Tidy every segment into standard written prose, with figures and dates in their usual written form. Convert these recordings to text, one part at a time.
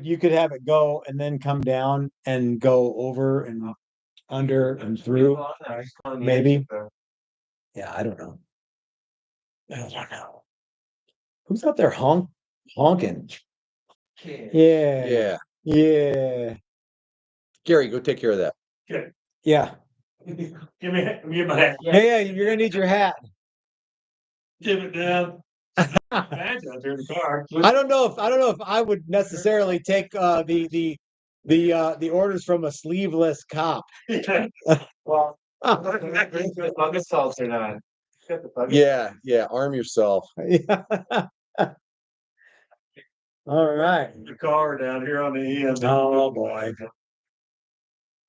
you could have it go and then come down and go over and under and through, maybe. Yeah, I don't know. Who's out there honking? Yeah. Gary, go take care of that. Okay. Yeah. Give me my hat. Yeah, you're gonna need your hat. Give it down. I don't know if I would necessarily take the orders from a sleeveless cop. Well, bucket salts or not. Yeah, arm yourself. All right. The car down here on the end. Oh boy.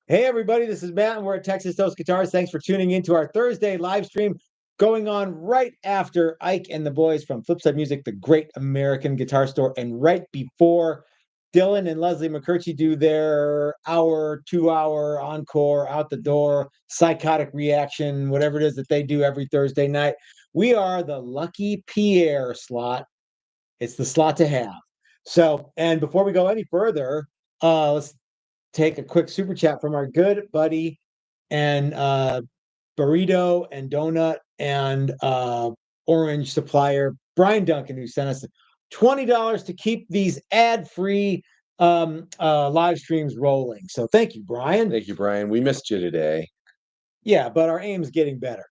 Hey everybody, this is Matt and we're at Texas Toast Guitars. Thanks for tuning in to our Thursday live stream going on right after Ike and the boys from Flipside Music, the Great American Guitar Store, and right before Dylan and Leslie McCurchie do their 2-hour encore out the door, psychotic reaction, whatever it is that they do every Thursday night. We are the Lucky Pierre slot. It's the slot to have. So, and before we go any further, let's take a quick super chat from our good buddy and burrito and donut and orange supplier Brian Duncan, who sent us $20 to keep these ad-free live streams rolling. So thank you, Brian. Thank you, Brian. We missed you today. Yeah, but our aim's getting better.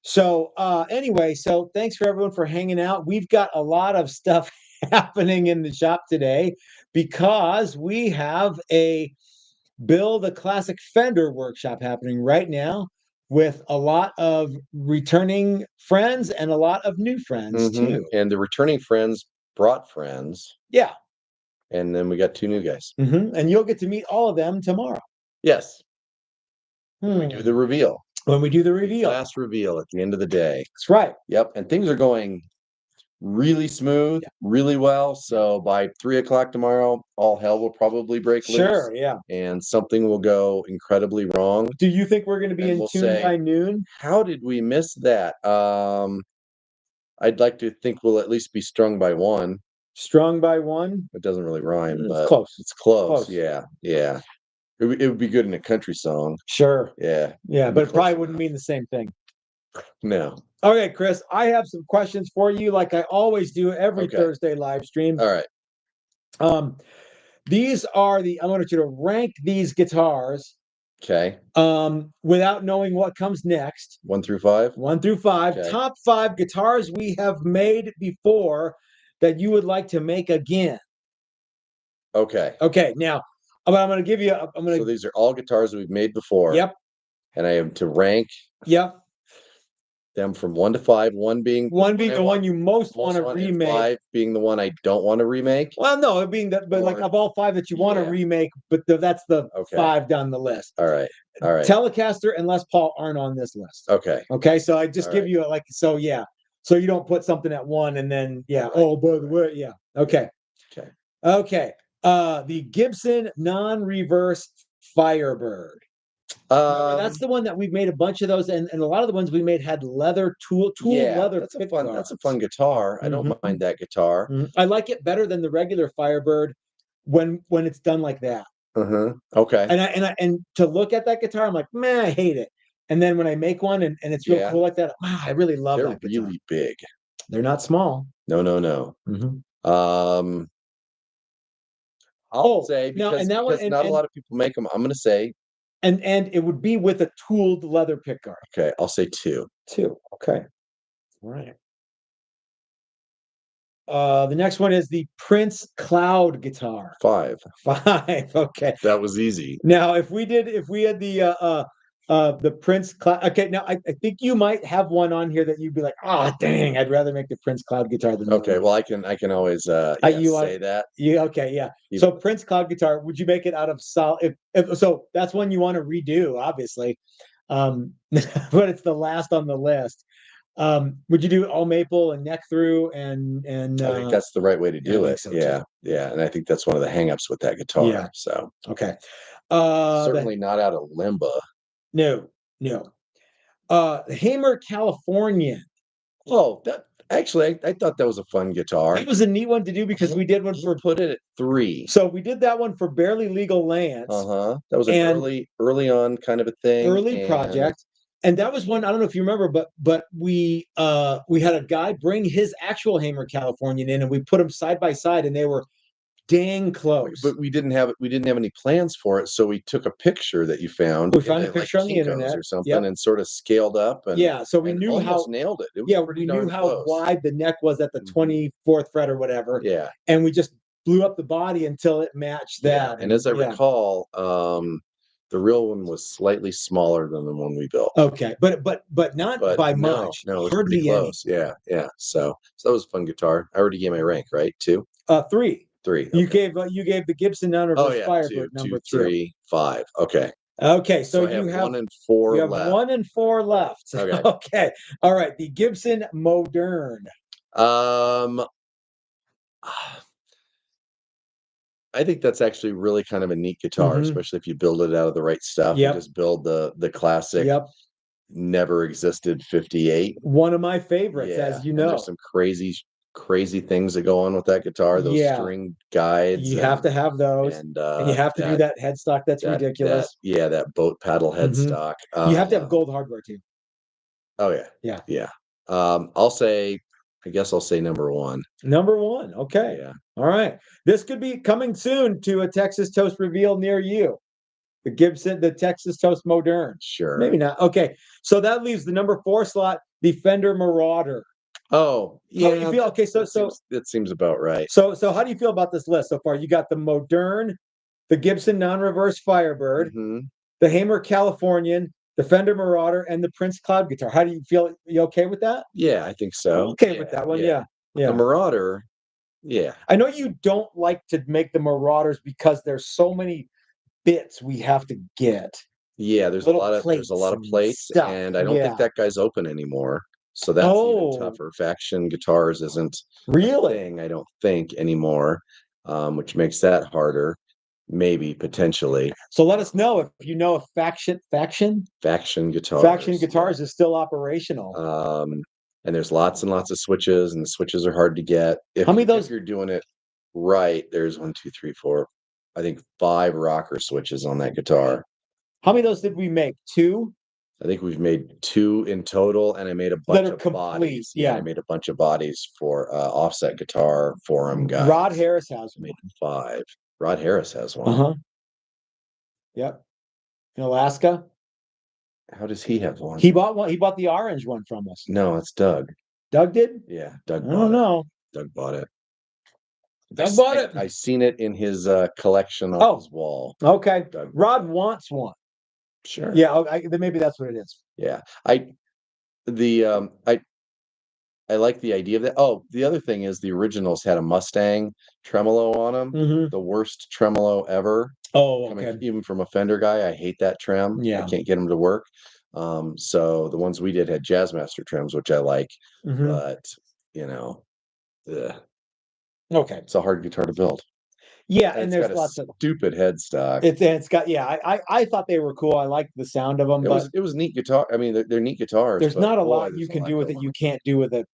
So anyway, so thanks for everyone for hanging out. We've got a lot of stuff happening in the shop today because we have a Build a Classic Fender workshop happening right now with a lot of returning friends and a lot of new friends too. And the returning friends brought friends. Yeah. And then we got 2 new guys. And you'll get to meet all of them tomorrow. Yes. We do the reveal. When we do the reveal. Last reveal at the end of the day. That's right. Yep. And things are going really smooth, really well. So by 3:00 tomorrow, all hell will probably break loose. Sure, yeah. And something will go incredibly wrong. Do you think we're going to be in tune by noon? How did we miss that? I'd like to think we'll at least be strung by 1. Strung by 1? It doesn't really rhyme, but close. It's close. Yeah. It would be good in a country song. Sure. Yeah. Yeah, but it probably wouldn't mean the same thing. No. Okay, Chris, I have some questions for you like I always do every Thursday live stream. All right. These are I want you to rank these guitars. Okay. Without knowing what comes next. 1 through 5? 1 through 5. Okay. Top 5 guitars we have made before that you would like to make again. Okay. Okay, now I'm going to give you. So these are all guitars we've made before. Yep. And I am to rank. Yep. Them from 1 to 5. 1 being the one you most want to remake. 5 being the one I don't want to remake. Well, no, it being that, but like of all 5 that you want to remake, but that's the 5 down the list. All right. Telecaster and Les Paul aren't on this list. Okay. So I just give you so you don't put something at 1 and then Oh, by the way, Okay. The Gibson non-reverse Firebird. That's the one that we've made a bunch of those, and a lot of the ones we made had leather tool leather. That's a fun guitar. I don't mind that guitar. I like it better than the regular Firebird when it's done like that. Okay. And to look at that guitar, I'm like, man, I hate it. And then when I make one and it's real cool like that, wow, I really love that guitar. They're really big. They're not small. No. I'll say because not a lot of people make them. I'm going to say. And it would be with a tooled leather pickguard. Okay, I'll say 2. 2. Okay. All right. The next one is the Prince Cloud guitar. 5. 5. Okay. That was easy. Now, if we had the Prince Cloud. Okay. Now, I think you might have one on here that you'd be like, oh, dang, I'd rather make the Prince Cloud guitar than. Okay. Well, I can always say that. Okay. Yeah. So Prince Cloud guitar, would you make it out of solid? If so, that's one you want to redo, obviously. But it's the last on the list. Would you do all maple and neck through and I think that's the right way to do it. So yeah. And I think that's one of the hangups with that guitar. Yeah. So okay. Certainly not out of Limba. No. Hamer Californian. Oh, Actually, I thought that was a fun guitar. It was a neat one to do because we did one for put it at 3. So we did that one for Barely Legal Lance. That was an early on kind of a thing. Early project. And that was one, I don't know if you remember, but we had a guy bring his actual Hamer Californian in, and we put them side by side, and they were dang close. But we didn't have any plans for it, so we took a picture that you found. We found a picture on the internet or something, and sort of scaled up. And so we knew almost nailed it. It was we knew how close. wide the neck was at the 24th fret or whatever. Yeah, and we just blew up the body until it matched that. And as I recall, the real one was slightly smaller than the one we built. Okay, but not by much. No, it was pretty close. Any. Yeah. So that was a fun guitar. I already gave my rank, right? 2? 3. 3. Okay. You gave the Gibson non-reverse Firebird number 2. 3, 5. Okay. Okay, so you have 1 and 4 you have left. 1 and 4 left. Okay. Okay. All right. The Gibson Modern. I think that's actually really kind of a neat guitar, especially if you build it out of the right stuff. Yep. And just build the classic. Yep. Never existed 58. One of my favorites, as you know. And there's some crazy things that go on with that guitar. Those string guides. You have to have those, and you have to do that headstock. That's ridiculous. That boat paddle headstock. You have to have gold hardware too. Oh yeah. Yeah. I guess I'll say number 1. Number 1. Okay. Yeah. All right. This could be coming soon to a Texas Toast reveal near you. The Texas Toast Modern. Sure. Maybe not. Okay. So that leaves the number 4 slot, the Fender Marauder. Oh, yeah. How do you feel? Okay, that seems about right. So how do you feel about this list so far? You got the Modern, the Gibson non-reverse Firebird, the Hamer Californian, the Fender Marauder, and the Prince Cloud guitar. How do you feel? You okay with that? Yeah, I think so. Okay with that one. Yeah. The Marauder. Yeah. I know you don't like to make the Marauders because there's so many bits we have to get. Yeah, there's a lot of plates, and I don't think that guy's open anymore. So that's even tougher. Faction guitars isn't really a thing, I don't think, anymore, which makes that harder. Maybe potentially. So let us know if you know if faction guitars is still operational. And there's lots and lots of switches, and the switches are hard to get. If you're doing it right, there's 1, 2, 3, 4, I think 5 rocker switches on that guitar. How many of those did we make? 2? I think we've made 2 in total, and I made a bunch of bodies. Yeah, I made a bunch of bodies for offset guitar forum guys. Rod Harris has one. 5. Rod Harris has one. Yep. In Alaska. How does he have one? He bought one. He bought the orange one from us. No, it's Doug. Doug did? Yeah, Doug. I don't know. Doug bought it. Doug bought it. I seen it in his collection on his wall. Okay. Rod wants one. Sure. Yeah. Maybe that's what it is. Yeah. I like the idea of that. Oh, the other thing is the originals had a Mustang tremolo on them. The worst tremolo ever. Oh, okay. Even from a Fender guy, I hate that trem. Yeah. I can't get them to work. So the ones we did had Jazzmaster trims, which I like. But, okay. It's a hard guitar to build. Yeah, and there's lots of stupid headstock. It's got I thought they were cool. I liked the sound of them. It was neat guitar. I mean, they're neat guitars. There's not a lot you can do with it. You can't do with a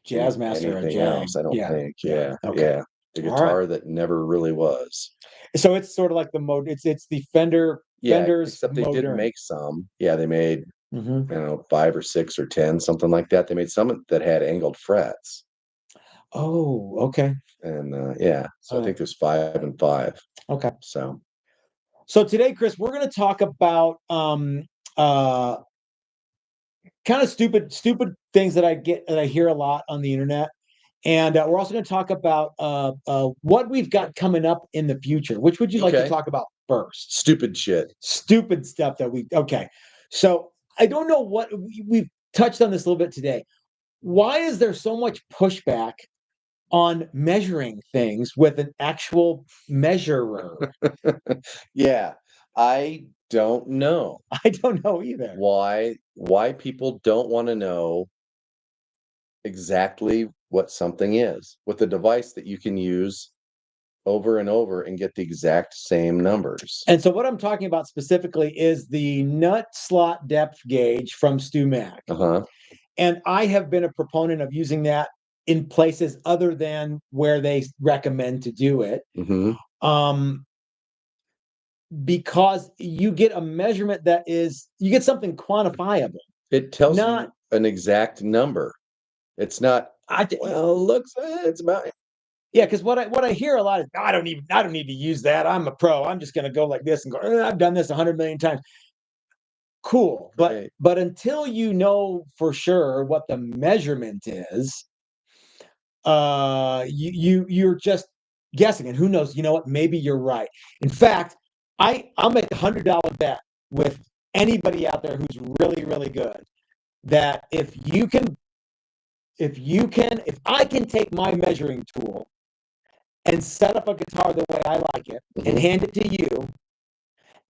Jazzmaster or Jamm. I don't think. Yeah. Okay. Yeah. The guitar that never really was. So it's sort of like the mode. It's the Fender's. Except they did make some. Yeah, they made 5 or 6 or 10, something like that. They made some that had angled frets. Oh, okay. And so I think there's 5 and 5. Okay. So today, Chris, we're going to talk about kind of stupid things that I hear a lot on the internet. And we're also going to talk about what we've got coming up in the future. Which would you like to talk about first? Stupid shit. Stupid stuff that okay. So I don't know what we've touched on this a little bit today. Why is there so much pushback on measuring things with an actual measurer? Yeah, I don't know. I don't know either. Why people don't want to know exactly what something is with a device that you can use over and over and get the exact same numbers. And so what I'm talking about specifically is the nut slot depth gauge from Stu Mac. And I have been a proponent of using that in places other than where they recommend to do it. Because you get a measurement that you get something quantifiable. It tells you an exact number. It's not, it's about. Yeah, because what I hear a lot is, I don't need to use that. I'm a pro. I'm just going to go like this and go, I've done this 100 million times. Cool. But until you know for sure what the measurement is, you're just guessing. And who knows, you know what? Maybe you're right. In fact, I'll make $100 bet with anybody out there who's really, really good that if I can take my measuring tool and set up a guitar the way I like it and hand it to you,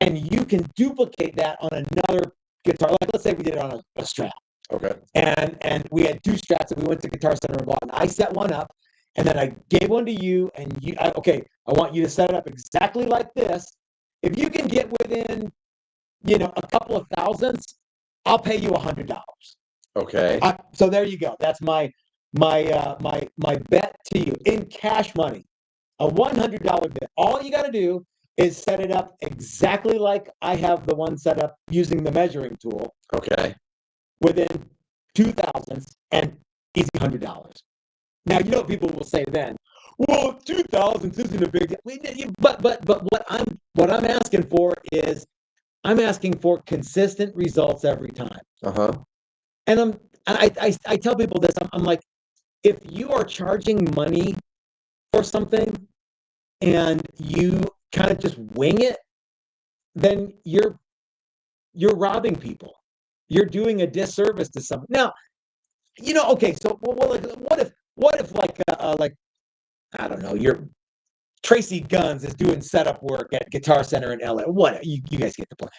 and you can duplicate that on another guitar. Like, let's say we did it on a Strat. Okay. And we had 2 Strats that we went to Guitar Center and bought. And I set one up, and then I gave one to you, and I want you to set it up exactly like this. If you can get within, a couple of thousandths, I'll pay you $100. Okay. So there you go. That's my bet to you in cash money. A $100 bet. All you got to do is set it up exactly like I have the one set up using the measuring tool. Okay. Within 2 thousandths and easy $100. Now, people will say then, well, 2 thousandths isn't a big deal. But what I'm asking for is I'm asking for consistent results every time. And I tell people this. I'm like, if you are charging money for something and you kind of just wing it, then you're robbing people. You're doing a disservice to someone. Now, okay. So, what if like I don't know, your Tracy Guns is doing setup work at Guitar Center in LA. What you guys get the point?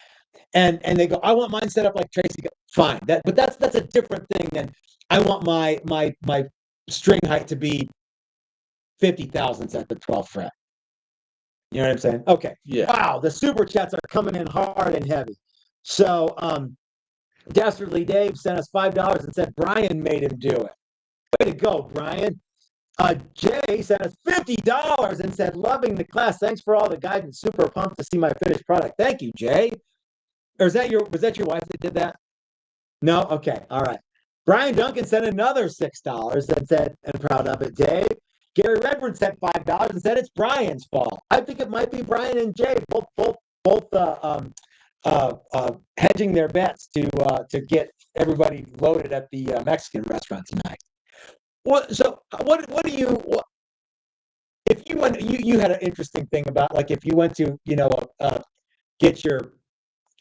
And they go, I want mine set up like Tracy Guns. Fine. But that's a different thing than I want my string height to be 50 thousandths at the 12th fret. You know what I'm saying? Okay. Yeah. Wow, the super chats are coming in hard and heavy. So, Dastardly Dave sent us $5 and said Brian made him do it. Way to go, Brian. Jay sent us $50 and said, loving the class. Thanks for all the guidance. Super pumped to see my finished product. Thank you, Jay. Or was that your wife that did that? No? Okay. All right. Brian Duncan sent another $6 and said, and proud of it, Dave. Gary Redburn sent $5 and said it's Brian's fault. I think it might be Brian and Jay, both hedging their bets to get everybody loaded at the Mexican restaurant tonight. What do you if you went you had an interesting thing about, like, if you went to get your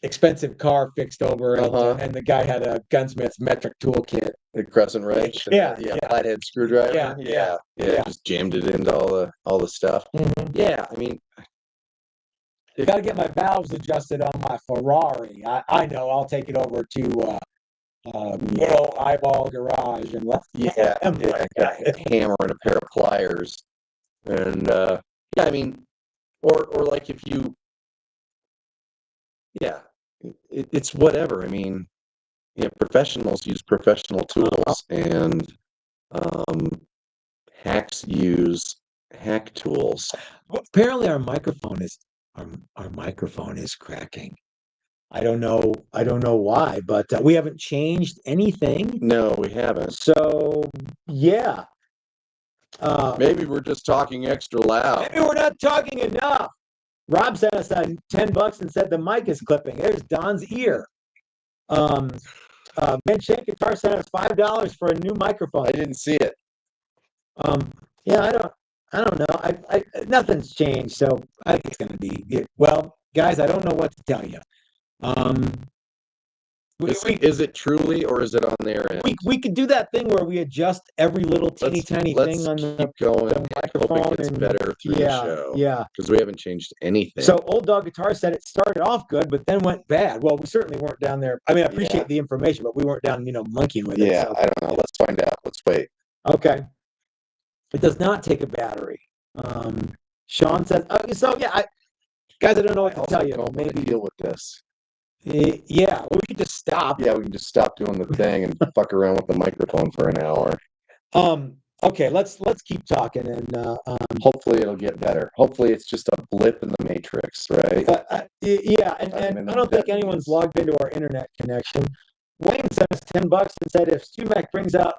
expensive car fixed over and the guy had a gunsmith's metric toolkit, the crescent wrench, flathead screwdriver, just jammed it into all the stuff. Yeah, I mean, you got to get my valves adjusted on my Ferrari. I know. I'll take it over to Eyeball Garage and a hammer and a pair of pliers, and I mean, or like if you, it's whatever. I mean, professionals use professional tools, and hacks use hack tools. Well, apparently, our microphone is cracking. I don't know why, but we haven't changed anything. No, we haven't. So, yeah. Maybe we're just talking extra loud. Maybe we're not talking enough. Rob sent us $10 and said the mic is clipping. There's Don's ear. Ben Shank Guitar sent us $5 for a new microphone. I didn't see it. I don't know. Nothing's changed, so I think it's going to be well, guys. I don't know what to tell you. Is it truly, or is it on their end? We could do that thing where we adjust every little teeny tiny thing on the microphone. I hope it gets better through the show. Yeah, because we haven't changed anything. So Old Dog Guitar said it started off good, but then went bad. Well, we certainly weren't down there. I mean, I appreciate the information, but we weren't down, monkeying with it. Yeah, so. I don't know. Let's find out. Let's wait. Okay. It does not take a battery. Sean says, guys, I don't know what to tell you. Maybe deal with this. Yeah, we could just stop. Yeah, we can just stop doing the thing and fuck around with the microphone for an hour. Okay, let's keep talking, and hopefully it'll get better. Hopefully it's just a blip in the matrix, right? Yeah, and I don't think anyone's logged into our internet connection. Wayne sent us $10 and said if Stumac brings out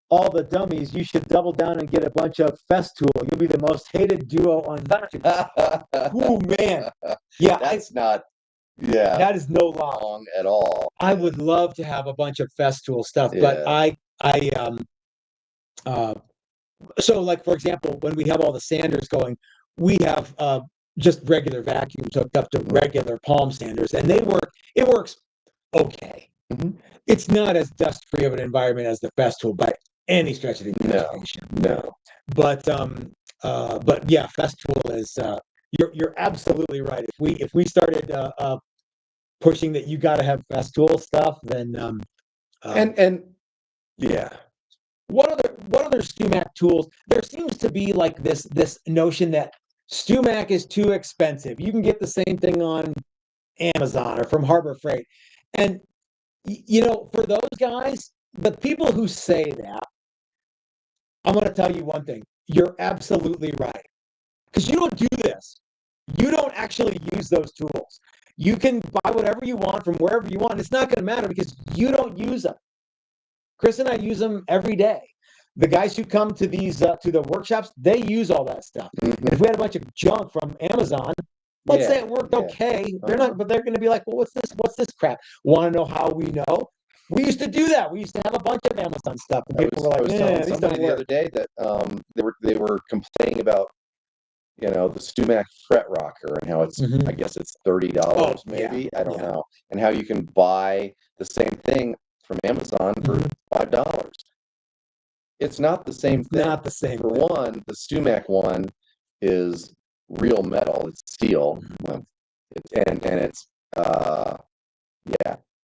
all the dummies, you should double down and get a bunch of Festool. You'll be the most hated duo on YouTube. Oh man, yeah, that is no long at all. I would love to have a bunch of Festool stuff, but so like for example, when we have all the sanders going, we have just regular vacuums hooked up to regular palm sanders, and it works okay. It's not as dust free of an environment as the Festool by any stretch of the imagination. No. But yeah, Festool is you're absolutely right. If we started pushing that you got to have Festool stuff, then and yeah. What other Stumac tools? There seems to be like this notion that Stumac is too expensive. You can get the same thing on Amazon or from Harbor Freight. And for those guys, the people who say that, I'm going to tell you one thing. You're absolutely right. Because you don't do this. You don't actually use those tools. You can buy whatever you want from wherever you want. It's not going to matter because you don't use them. Chris and I use them every day. The guys who come to these to the workshops, they use all that stuff. If we had a bunch of junk from Amazon, let's say it worked okay, they're not, but they're going to be like, well, what's this crap? Want to know how we know? We used to do that. We used to have a bunch of Amazon stuff, and people were like, "Yeah, these don't work." The other day that they were complaining about the Stumac fret rocker and how it's I guess it's $30 maybe, I don't know, and how you can buy the same thing from Amazon for $5. It's not the same thing. Not the same. For one, the Stumac one is real metal. It's steel, and it's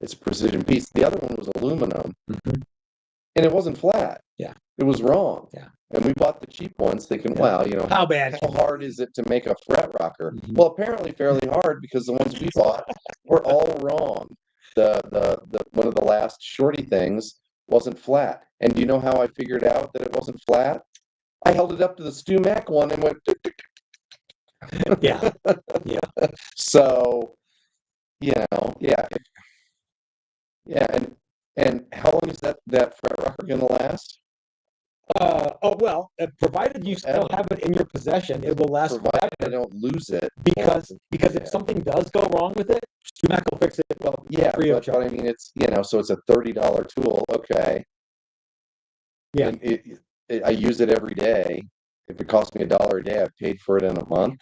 it's a precision piece. The other one was aluminum, and it wasn't flat. Yeah, it was wrong. Yeah, and we bought the cheap ones, thinking, well, how bad? How hard is it to make a fret rocker? Well, apparently fairly hard because the ones we bought were all wrong. The one of the last shorty things wasn't flat. And do you know how I figured out that it wasn't flat? I held it up to the Stumac one and went yeah. So, and how long is that fret rocker gonna last? Provided you still have it in your possession, it will last. Provided I don't lose it. Because if something does go wrong with it, Stumac will fix it. Well, free of charge. But I mean, it's so it's a $30 tool. Okay. Yeah. And I use it every day. If it costs me $1 a day, I've paid for it in a month.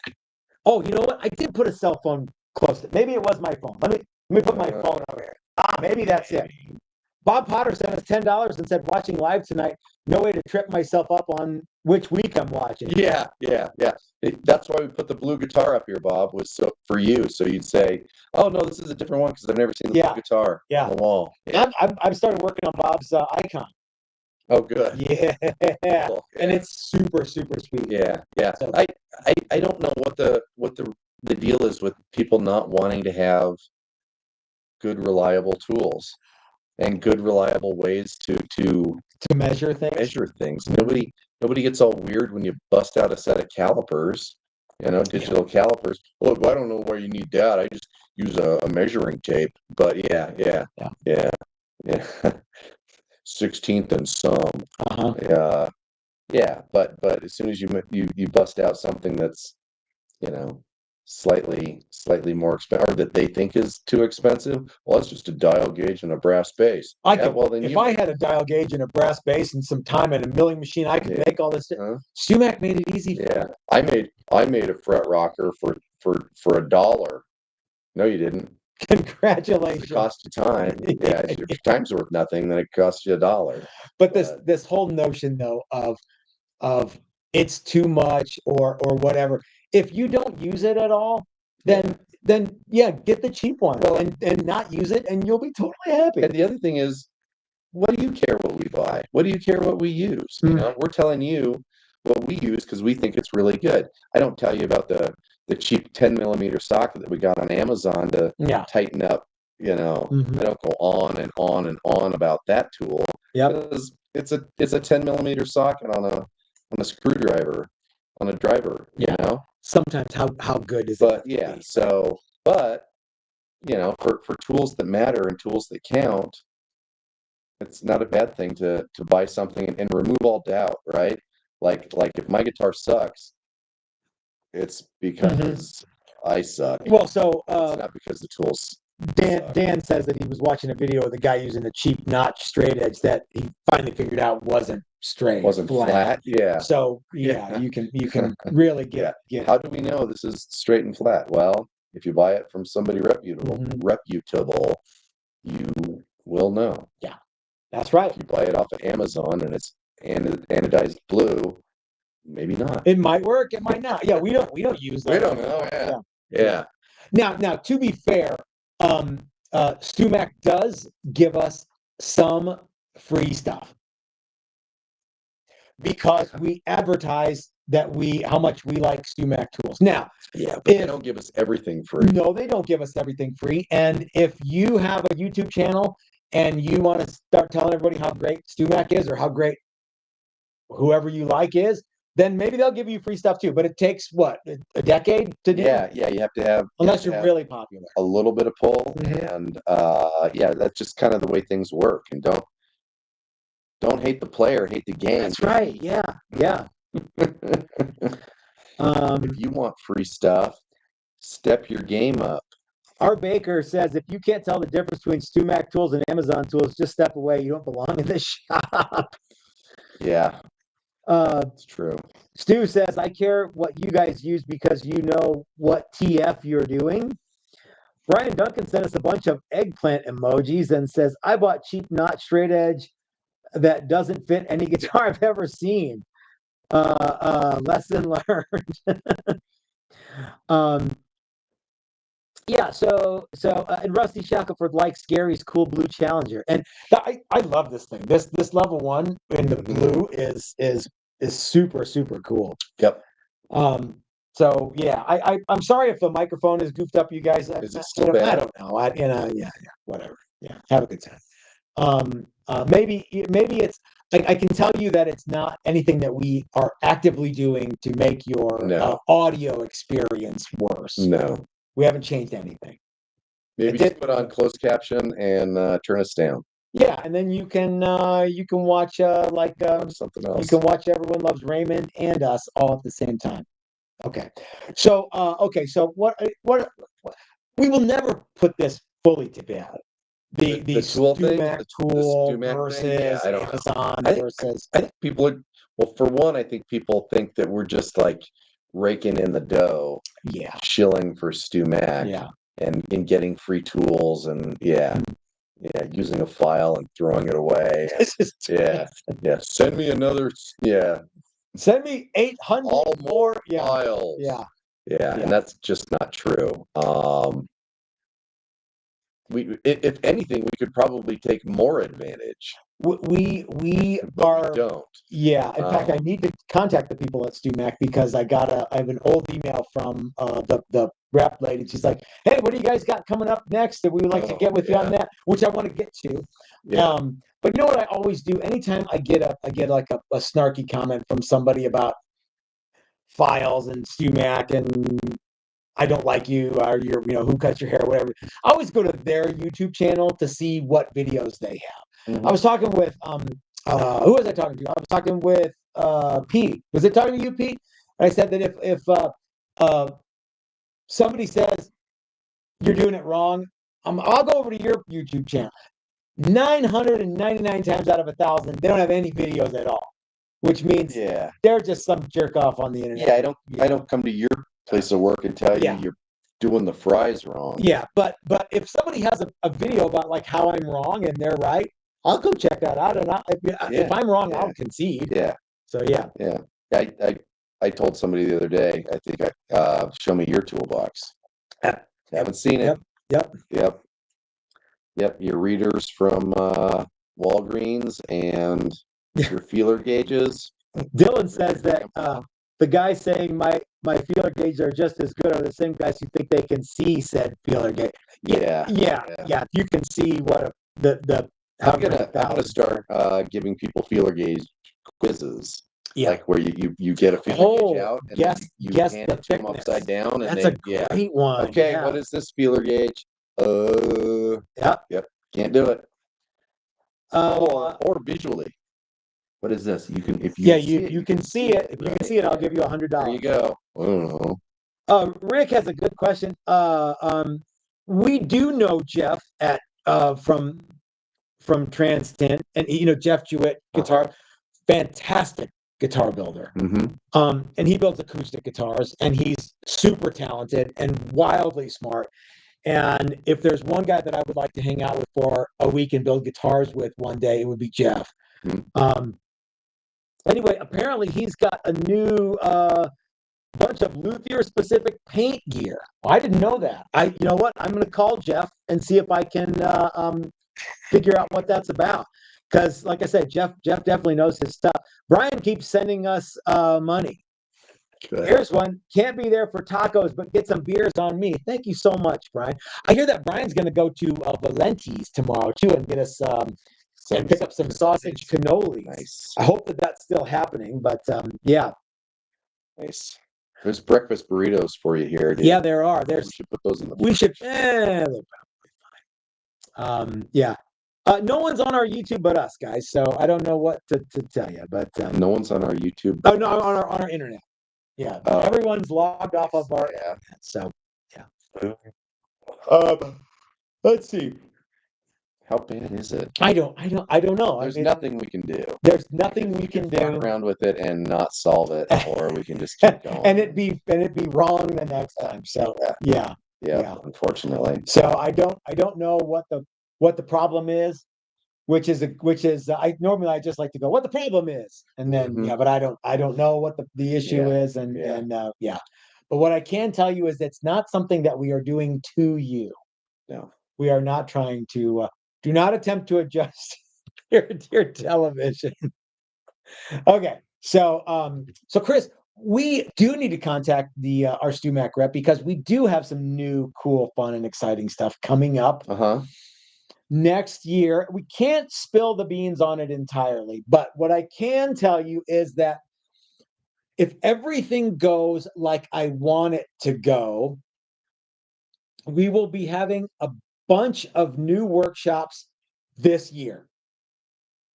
Oh, you know what? I did put a cell phone close to it. Maybe it was my phone. Let me put my phone over here. Maybe that's it. Bob Potter sent us $10 and said, watching live tonight, no way to trip myself up on which week I'm watching. Yeah. That's why we put the blue guitar up here, Bob, was so for you. So you'd say, oh, no, this is a different one because I've never seen the blue guitar on the wall. Yeah. I've started working on Bob's icon. Oh, good. Yeah. Cool. And it's super, super sweet. Yeah. So, I don't know what the deal is with people not wanting to have good, reliable tools and good, reliable ways to measure things. Nobody gets all weird when you bust out a set of calipers, digital calipers. Look, I don't know why you need that. I just use a measuring tape. But yeah. 16th and some. Yeah. But as soon as you bust out something that's slightly more expensive, or that they think is too expensive, well, it's just a dial gauge and a brass bass. I had a dial gauge and a brass bass and some time and a milling machine, I could make all this. Stumac made it easy. Yeah, I made a fret rocker for $1. No, you didn't. Congratulations. It cost you time. Yeah, if your time's worth nothing, then it costs you $1. But this whole notion though of it's too much or whatever. If you don't use it at all, then get the cheap one and not use it, and you'll be totally happy. And the other thing is, what do you care what we buy? What do you care what we use? We're telling you what we use because we think it's really good. I don't tell you about the cheap 10mm socket that we got on Amazon to tighten up I Mhm. don't go on and on and on about that tool. Yep. Because it's a 10 millimeter socket on a screwdriver on a driver, Yeah. Sometimes how good is it? But yeah, but for tools that matter and tools that count, it's not a bad thing to buy something and remove all doubt, right? Like if my guitar sucks, it's because I suck. Well, so It's not because the tools suck. Dan says that he was watching a video of the guy using a cheap notch straight edge that he finally figured out wasn't straight, Wasn't flat. Yeah. So yeah, you can really get. How do we know this is straight and flat? Well, if you buy it from somebody reputable, you will know. Yeah, that's right. If you buy it off of Amazon and it's anodized blue, maybe not. It might work, it might not. Yeah, we don't use that. We don't know. Yeah. Now, to be fair, StewMac does give us some free stuff because we advertise that how much we like StewMac tools. Now, but they don't give us everything free. No, they don't give us everything free. And if you have a YouTube channel and you want to start telling everybody how great StewMac is or how great whoever you like is, then maybe they'll give you free stuff too. But it takes what, a decade to do? Yeah, you have to have, unless you're really popular, a little bit of pull, and that's just kind of the way things work. And don't hate the player, hate the game. That's right. Yeah. If you want free stuff, step your game up. Art Baker says, if you can't tell the difference between StewMac tools and Amazon tools, just step away. You don't belong in this shop. Yeah. It's true. Stu says, I care what you guys use because you know what TF you're doing. Brian Duncan sent us a bunch of eggplant emojis and says, I bought cheap notch straight edge that doesn't fit any guitar I've ever seen. Lesson learned. Yeah, so and Rusty Shackelford likes Gary's cool blue Challenger, and I love this thing. This level 1 in the blue is super cool. Yep. So yeah, I'm sorry if the microphone is goofed up, you guys. Is it still bad? I don't know. Yeah, whatever. Yeah, have a good time. Maybe it's. I can tell you that it's not anything that we are actively doing to make your audio experience worse. No. We haven't changed anything. Maybe just put on closed caption and turn us down. Yeah, and then you can watch something else. You can watch Everyone Loves Raymond and us all at the same time. Okay. So what we will never put this fully to bed. The tool thing, tool versus Amazon versus. I think people are, well, for one, I think people think that we're just like raking in the dough, shilling for StewMac, and getting free tools, and using a file and throwing it away. Send me another. Send me 800 more files. And that's just not true. If anything, we could probably take more advantage. We don't. Yeah. In fact, I need to contact the people at StewMac because I have an old email from the rep lady. She's like, "Hey, what do you guys got coming up next? And we would like to get with you on that," which I want to get to. Yeah. But you know what I always do? Anytime I get like a snarky comment from somebody about files and StewMac and I don't like you, or you're, who cut your hair, whatever. I always go to their YouTube channel to see what videos they have. Mm-hmm. I was talking with who was I talking to? I was talking with Pete. Was it talking to you, Pete? And I said that if somebody says you're doing it wrong, I'll go over to your YouTube channel. 999 times out of 1,000, they don't have any videos at all, which means they're just some jerk off on the internet. Yeah, I don't come to your place of work and tell you you're doing the fries wrong. Yeah, but if somebody has a video about like how I'm wrong and they're right, I'll go check that out. And if I'm wrong, I'll concede. Yeah. So I told somebody the other day, I think show me your toolbox. Haven't seen it. Yep. Your readers from Walgreens and your feeler gauges. Dylan says that The guys saying my feeler gauges are just as good are the same guys who think they can see said feeler gauge. Yeah. You can see what the I'm gonna start giving people feeler gauge quizzes. Yeah. Like where you get a feeler gauge out and guess you guess hand the it to them thickness. upside down, and That's they a great one. Okay, Yeah. what is this feeler gauge? Yep, can't do it. Or visually. What is this? You can if you you can see it. If you can see it, I'll give you $100. There you go. I don't know. Rick has a good question. We do know Jeff at from Transtint, and Jeff Jewett, guitar, fantastic guitar builder. And he builds acoustic guitars, and he's super talented and wildly smart. And if there's one guy that I would like to hang out with for a week and build guitars with one day, it would be Jeff. Anyway, apparently he's got a new bunch of luthier specific paint gear. I didn't know that. You know what? I'm going to call Jeff and see if I can figure out what that's about. Because, like I said, Jeff definitely knows his stuff. Brian keeps sending us money. Good. Here's one. Can't be there for tacos, but get some beers on me. Thank you so much, Brian. I hear that Brian's going to go to Valenti's tomorrow too and get us and pick up some sausage cannolis. Nice. I hope that's still happening, but yeah. Nice. There's breakfast burritos for you here, dude. Yeah, there are. We should put those in the. We should. They're probably fine. Yeah. No one's on our YouTube but us, guys. So I don't know what to tell you, but no one's on our YouTube. Oh no, on our internet. Yeah, everyone's logged off of our internet. So yeah. Let's see. How bad is it? I don't know. There's nothing we can do. There's nothing we can do. Fuck around with it and not solve it, or we can just keep going. and it'd be wrong the next time. So yeah. Unfortunately. So I don't know what the problem is, which is I normally just like to go what the problem is, and then but I don't know what the issue is, and But what I can tell you is it's not something that we are doing to you. No, we are not trying to. Do not attempt to adjust your television. Okay, so Chris, we do need to contact our StuMac rep because we do have some new, cool, fun, and exciting stuff coming up. Next year. We can't spill the beans on it entirely, but what I can tell you is that if everything goes like I want it to go, we will be having a bunch of new workshops this year,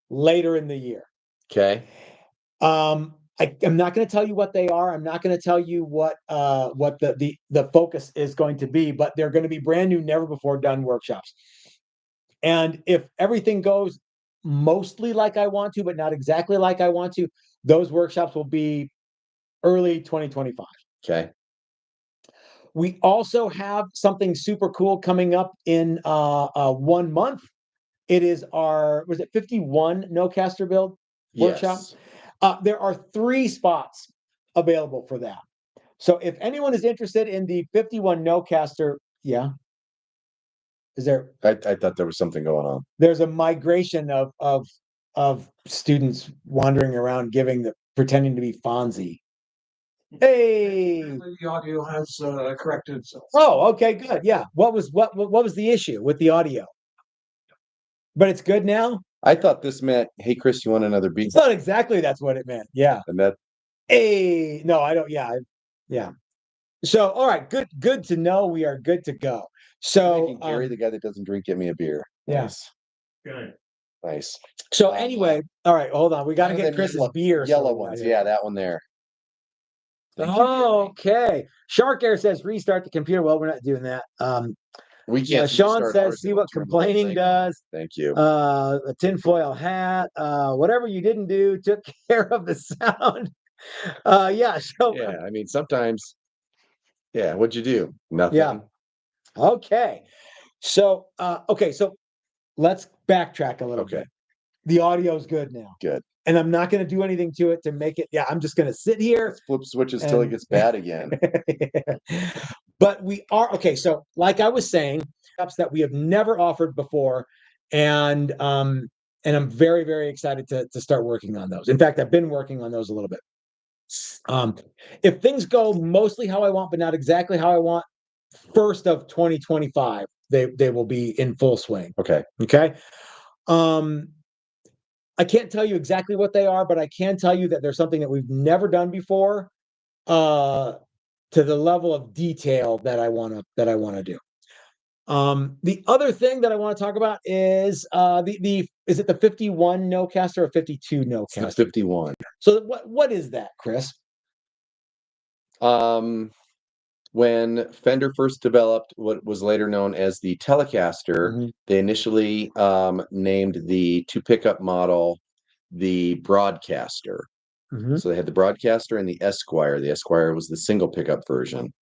later in the year. Okay. I'm not going to tell you what they are. I'm not going to tell you what the focus is going to be, but they're going to be brand new, never before done workshops. And if everything goes mostly like I want to, but not exactly like I want to, those workshops will be early 2025. Okay. We also have something super cool coming up in 1 month. It is our 51 no-caster build workshop. There are 3 spots available for that. So if anyone is interested in the 51 no-caster, is there? I thought there was something going on. There's a migration of students wandering around pretending to be Fonzie. Hey, the audio has corrected itself. Oh, okay, good. Yeah. What was the issue with the audio? But it's good now. I thought this meant, hey, Chris, you want another beat? It's not exactly that's what it meant. Yeah. And that. Hey, no, I don't. Yeah. So, all right, good to know. We are good to go. So, Gary, the guy that doesn't drink, get me a beer. Yes. Good. Nice. So anyway, all right, hold on. We got to get Chris's beer. Yellow ones. Yeah, that one there. Okay. Shark Air says restart the computer. Well, we're not doing that. We can't. Sean says, see what complaining does. Thank you. A tinfoil hat. Whatever you didn't do took care of the sound. So I mean, sometimes. Yeah, what'd you do? Nothing. Yeah. Okay. So so let's backtrack a little bit. The audio is good now. Good. And I'm not going to do anything to it to make it. Yeah, I'm just going to sit here. Let's flip switches till it gets bad again. But we are okay. So, like I was saying, apps that we have never offered before, and I'm very, very excited to start working on those. In fact, I've been working on those a little bit. If things go mostly how I want, but not exactly how I want, first of 2025, they will be in full swing. Okay. Okay. I can't tell you exactly what they are, but I can tell you that there's something that we've never done before, to the level of detail that I want to do. The other thing that I want to talk about is is it the 51 Nocaster or 52 It's the Nocaster? 51. So what is that, Chris? When Fender first developed what was later known as the Telecaster, they initially named the two pickup model the Broadcaster. So they had the Broadcaster and the Esquire. The Esquire was the single pickup version.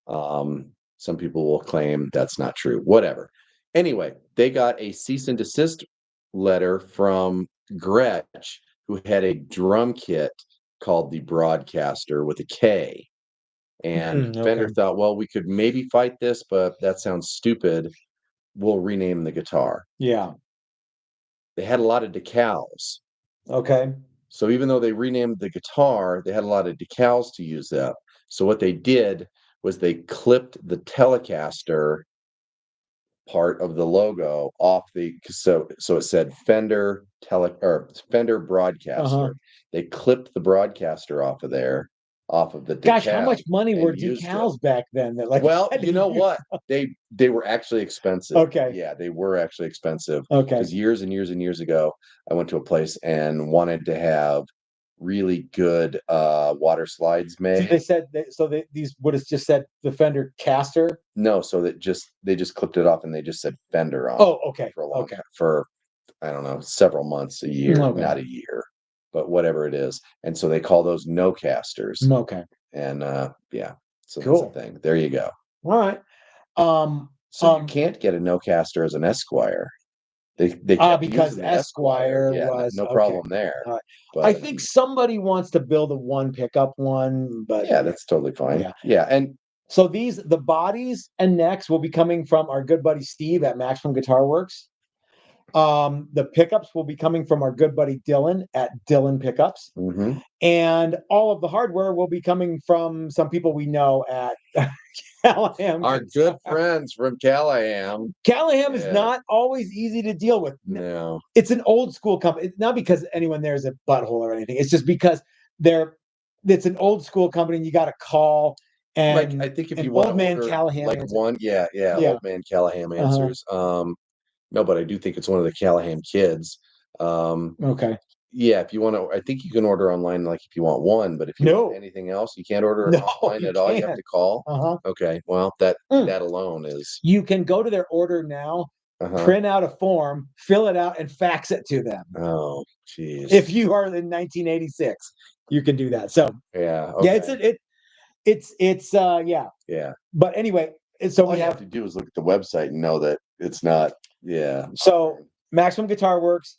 Some people will claim that's not true. Whatever. Anyway, they got a cease and desist letter from Gretsch, who had a drum kit called the Broadcaster with a K. And Fender thought, well, we could maybe fight this, but that sounds stupid. We'll rename the guitar. Yeah. They had a lot of decals. Okay. So even though they renamed the guitar, they had a lot of decals to use up. So what they did was they clipped the Telecaster part of the logo off so it said Fender Broadcaster. They clipped the Broadcaster off of there, off of the decal. Gosh, how much money were decals back then? Well, you know what? They were actually expensive. Okay. Yeah, they were actually expensive. Okay. Because years and years and years ago, I went to a place and wanted to have really good water slides made. So they said these would have just said the Fender Caster? No, so they just clipped it off and they just said Fender on. Oh, okay. For a long time, for I don't know, several months, a year, not a year, but whatever it is. And so they call those Nocasters. Okay. And yeah, so cool. That's the thing. There you go. All right. So you can't get a Nocaster as an Esquire. They because Esquire was no problem there. But I think somebody wants to build a one pickup one, but yeah, that's totally fine. Yeah, and so the bodies and necks will be coming from our good buddy Steve at Maximum Guitar Works. The pickups will be coming from our good buddy Dylan at Dylan Pickups. And all of the hardware will be coming from some people we know at Callahan. Our good friends from Callahan. Callahan is not always easy to deal with. No. It's an old school company. It's not because anyone there is a butthole or anything. It's just because it's an old school company and you got to call. And I think if you want old man Callahan, old man Callahan answers. No, but I do think it's one of the Callahan kids. Okay. Yeah, if you want to, I think you can order online, if you want one, but if you want anything else, you can't order online at all. You have to call. Okay, well, that alone is. You can go to their order now, print out a form, fill it out, and fax it to them. Oh, geez. If you are in 1986, you can do that. So yeah, okay. Yeah. But anyway, so all you have to do is look at the website and know that it's not. Yeah. So Maximum Guitar Works,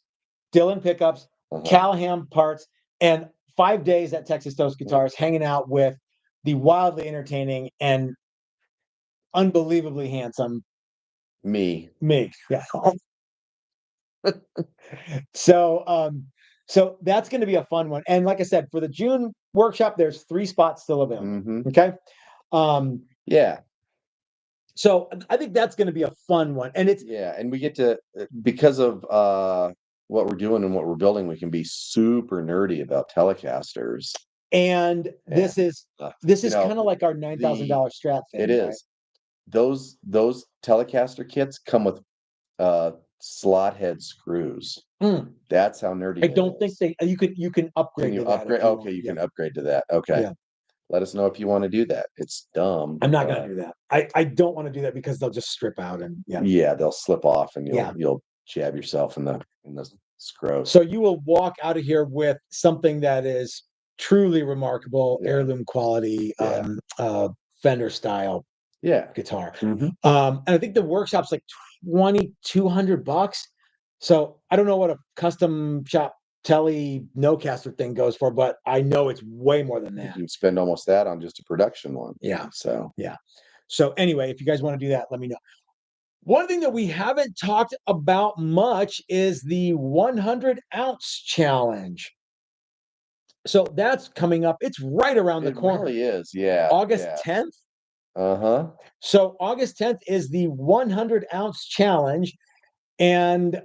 Dylan Pickups, Callahan Parts, and 5 days at Texas Toast Guitars, hanging out with the wildly entertaining and unbelievably handsome me. Yeah. So that's going to be a fun one. And like I said, for the June workshop, there's 3 spots still available. Okay. Yeah. So I think that's going to be a fun one. And and we get to, because of what we're doing and what we're building, we can be super nerdy about Telecasters. And this is kind of like our $9,000 strat thing. It is. Right? Those Telecaster kits come with slot head screws. That's how nerdy. I don't think you can upgrade. Can you upgrade? Okay, you can upgrade to that. Okay. Yeah. Let us know if you want to do that. It's dumb. I'm not going to do that. I don't want to do that because they'll just strip out and they'll slip off and you'll jab yourself in the screw. So you will walk out of here with something that is truly remarkable, heirloom quality, Fender style guitar. And I think the workshop's like $2,200. So I don't know what a custom shop Tele Nocaster thing goes for, but I know it's way more than that. You can spend almost that on just a production one. Yeah. So So anyway, if you guys want to do that, let me know. One thing that we haven't talked about much is the 100 ounce challenge. So that's coming up. It's right around the corner. It really is. Yeah. August 10th. Uh-huh. So August 10th is the 100-ounce challenge. And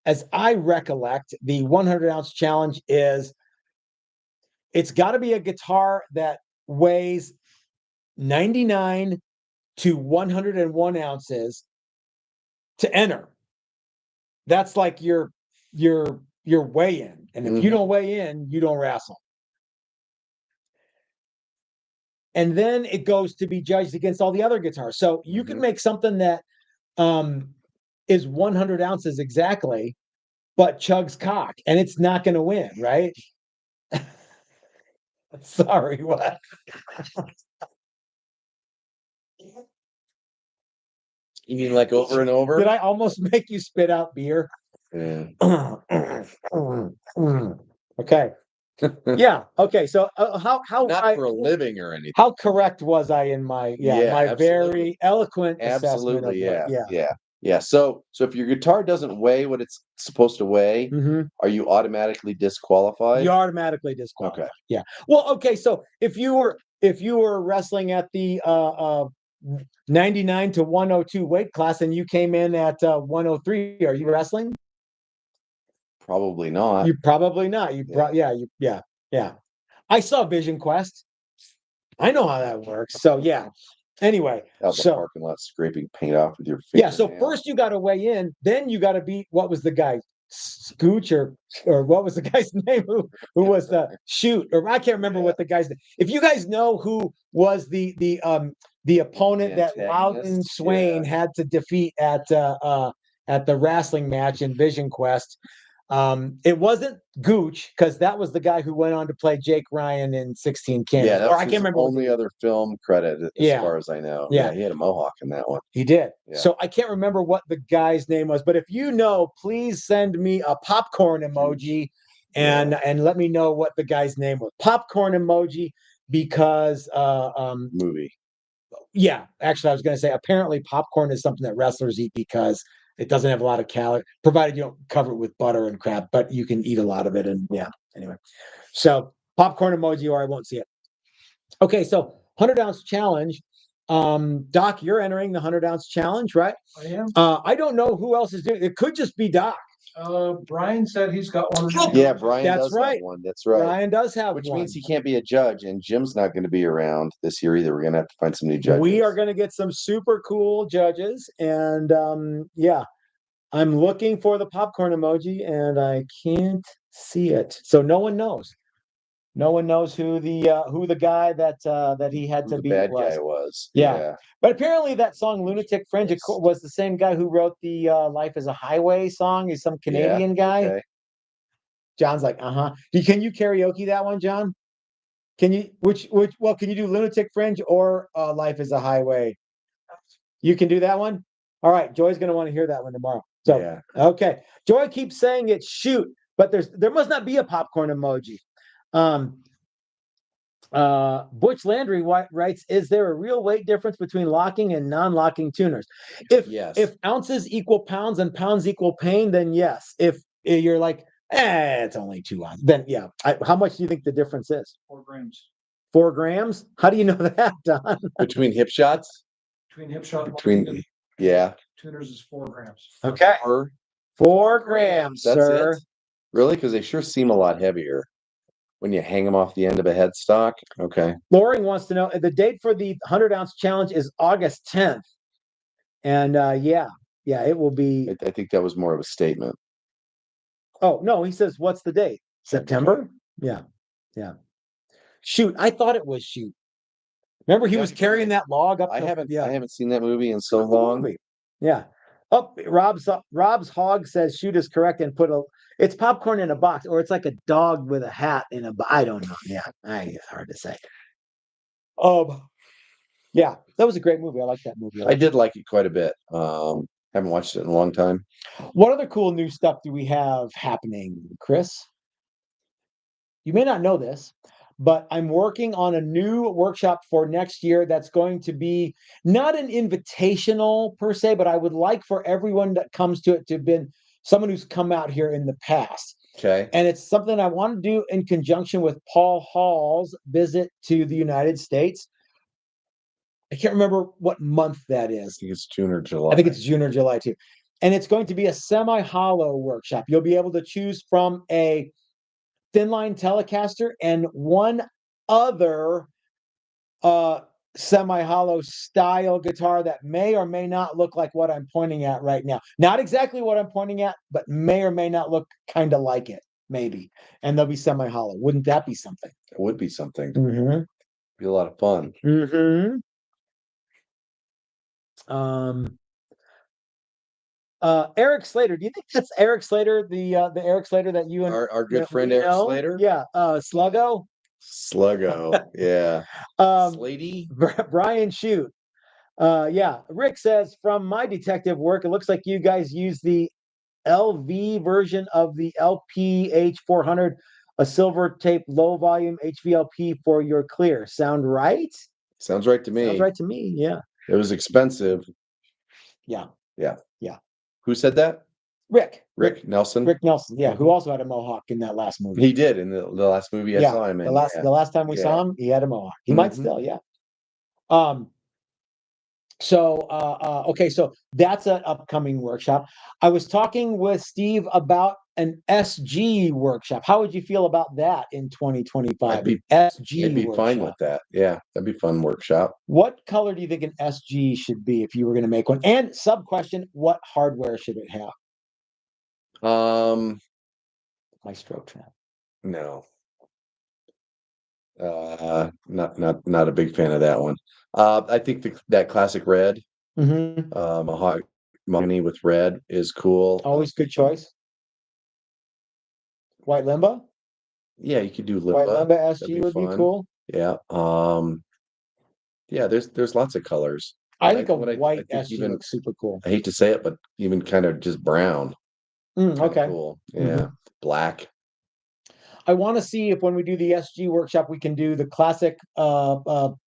as I recollect, the 100-ounce challenge is it's got to be a guitar that weighs 99 to 101 ounces to enter. That's like your weigh-in. And if you don't weigh in, you don't wrestle. And then it goes to be judged against all the other guitars. So you can make something that is 100 ounces exactly, but chugs cock, and it's not going to win, right? Sorry, what? You mean like over and over? Did I almost make you spit out beer? Yeah. Okay. Yeah. Okay. So how not for a living or anything. How correct was I in my my absolutely. very eloquent assessment of Absolutely. Yeah. So if your guitar doesn't weigh what it's supposed to weigh, are you automatically disqualified? You're automatically disqualified. Okay. Yeah. Well, okay. So if you were wrestling at the 99 to 102 weight class and you came in at 103, are you wrestling? Probably not. You probably not. Yeah. I saw Vision Quest. I know how that works. So yeah. Anyway, out the parking lot scraping paint off with your finger. Yeah. So first you got to weigh in, then you got to beat what was the guy, Scooch or what was the guy's name who was the shoot, or I can't remember what the guy's name. If you guys know who was the opponent that Loudon Swain had to defeat at the wrestling match in Vision Quest. It wasn't Gooch, because that was the guy who went on to play Jake Ryan in 16 Candles. Yeah, or I can't remember. Only other film credit, as far as I know. Yeah, he had a mohawk in that one. He did. Yeah. So I can't remember what the guy's name was, but if you know, please send me a popcorn emoji and let me know what the guy's name was. Popcorn emoji, because movie. Yeah, actually, I was going to say apparently popcorn is something that wrestlers eat because it doesn't have a lot of calories, provided you don't cover it with butter and crap, but you can eat a lot of it. And anyway. So popcorn emoji, or I won't see it. Okay, so 100-ounce challenge. Doc, you're entering the 100-ounce challenge, right? I am. I don't know who else is doing it. It could just be Doc. Brian said he's got one. Yeah, Brian does have one. That's right. Brian does have Which one. means he can't be a judge, and Jim's not going to be around this year either. We're going to have to find some new judges. We are going to get some super cool judges, and I'm looking for the popcorn emoji, and I can't see it. So no one knows. No one knows who the guy that he had to beat the bad guy was. Yeah. But apparently that song "Lunatic Fringe" was the same guy who wrote the "Life Is a Highway" song. He's some Canadian guy. Okay. John's like, Can you karaoke that one, John? Can you can you do "Lunatic Fringe" or "Life Is a Highway"? You can do that one. All right, Joy's gonna want to hear that one tomorrow. So okay, Joy keeps saying it's shoot, but there must not be a popcorn emoji. Butch Landry writes, is there a real weight difference between locking and non-locking tuners? If ounces equal pounds and pounds equal pain, then yes. If you're like, it's only 2 ounces, then yeah. How much do you think the difference is? 4 grams. 4 grams? How do you know that, Don? Between hip shots? Between hip shot. Tuners is 4 grams. Okay. 4 grams, That's sir. It? Really? Because they sure seem a lot heavier when you hang them off the end of a headstock. Okay. Loring wants to know the date for the 100-ounce challenge is August 10th. And it will be. I think that was more of a statement. Oh, no, he says, what's the date? September? Yeah. Shoot, I thought it was shoot. Remember, he was carrying that log up. I haven't seen that movie in so long. Yeah. Oh, Rob's Hog says shoot is correct and it's popcorn in a box, or it's like a dog with a hat in a box. I don't know. Yeah, it's hard to say. Yeah, that was a great movie. I like that movie. I did like it quite a bit. Haven't watched it in a long time. What other cool new stuff do we have happening, Chris? You may not know this, but I'm working on a new workshop for next year that's going to be not an invitational per se, but I would like for everyone that comes to it to have been someone who's come out here in the past. Okay. And it's something I want to do in conjunction with Paul Hall's visit to the United States. I can't remember what month that is. I think it's June or July. I think it's June or July too. And it's going to be a semi-hollow workshop. You'll be able to choose from a thin line Telecaster and one other semi-hollow style guitar that may or may not look like what I'm pointing at right now. Not exactly what I'm pointing at, but may or may not look kind of like it, maybe. And they'll be semi-hollow. Wouldn't that be something? It would be something. Mm-hmm. Be a lot of fun. Mm-hmm. Eric Slater. Do you think that's Eric Slater, the Eric Slater that you and Our good friend Eric Slater? Yeah. Sluggo? Sluggo. Yeah. Slady? Brian Shoot. Yeah. Rick says, from my detective work, it looks like you guys use the LV version of the LPH 400, a silver tape low volume HVLP for your clear. Sound right? Sounds right to me. Sounds right to me. Yeah. It was expensive. Yeah. Yeah. Yeah. Who said that? Rick Nelson. Rick Nelson, yeah, who also had a mohawk in that last movie. He did in the last movie I saw him in. The last time we saw him, he had a mohawk. He might still, yeah. Okay, so that's an upcoming workshop. I was talking with Steve about an SG workshop. How would you feel about that in 2025? I'd be workshop. Fine with that. Yeah, that'd be fun workshop. What color do you think an SG should be if you were going to make one? And sub question, what hardware should it have? My stroke trap. No. Not a big fan of that one. I think that classic red, mahogany with red is cool. Always good choice. White Limba? Yeah, you could do Limba. White Limba SG would be cool. Yeah. Yeah, there's lots of colors. I think a white SG looks super cool. I hate to say it, but even kind of just brown. Okay. Cool. Yeah. Black. I want to see if when we do the SG workshop, we can do the classic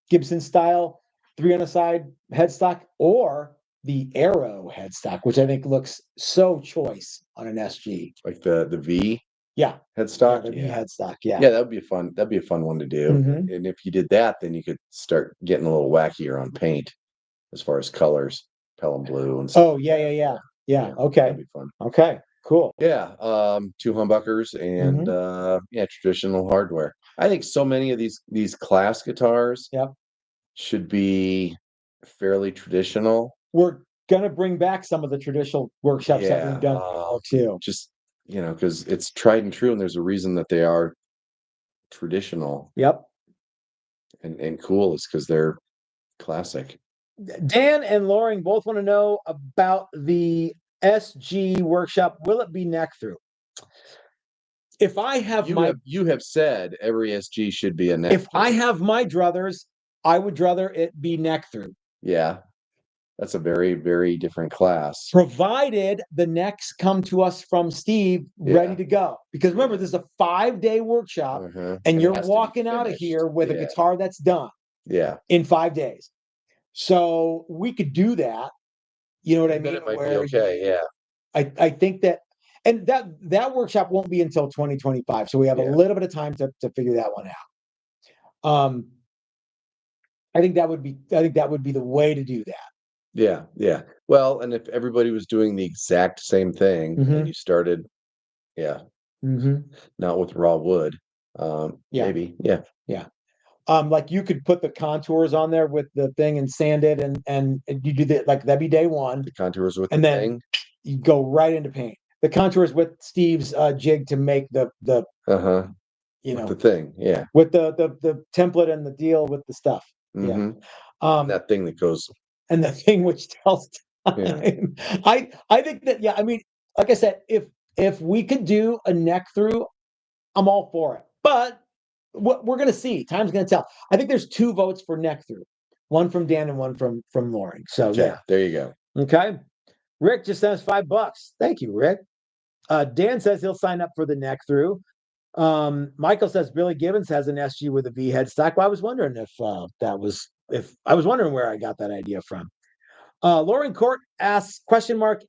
Gibson style 3 on a side headstock or the Arrow headstock, which I think looks so choice on an SG. Like the V Yeah, headstock. the V headstock. Yeah. Yeah, that'd be a fun one to do. And if you did that, then you could start getting a little wackier on paint as far as colors, pelham blue and stuff. Oh, yeah. Okay. That'd be fun. Okay, cool. Yeah. 2 humbuckers and traditional hardware. I think so many of these class guitars should be fairly traditional. We're gonna bring back some of the traditional workshops that we've done too. Just because it's tried and true, and there's a reason that they are traditional. Yep. And cool is because they're classic. Dan and Loring both want to know about the SG workshop. Will it be neck through? If I have you have said every SG should be a neck. If I have my druthers, I would rather it be neck through. Yeah. That's a very, very different class. Provided the necks come to us from Steve ready to go. Because remember, this is a 5-day workshop, and you're walking out of here with a guitar that's done. Yeah. In 5 days. So we could do that. You know what I mean? It might be okay. Yeah. I think that, and that workshop won't be until 2025. So we have a little bit of time to figure that one out. I think that would be the way to do that. Yeah. Well, and if everybody was doing the exact same thing and you started, not with raw wood, maybe, yeah. Like you could put the contours on there with the thing and sand it, and you do that, like that'd be day one. The contours with and the then thing. You go right into paint. The contours with Steve's jig to make the with the thing, with the template and the deal with the stuff. That thing that goes. And the thing which tells time. I think that, I mean, like I said, if we could do a neck through, I'm all for it. But what we're going to see, time's going to tell. I think there's 2 votes for neck through, one from Dan and one from Loring. So there you go. Okay. Rick just sent us $5. Thank you, Rick. Dan says he'll sign up for the neck through. Michael says Billy Gibbons has an SG with a V headstock. Well, I was wondering if I was wondering where I got that idea from. Loring Court asks ?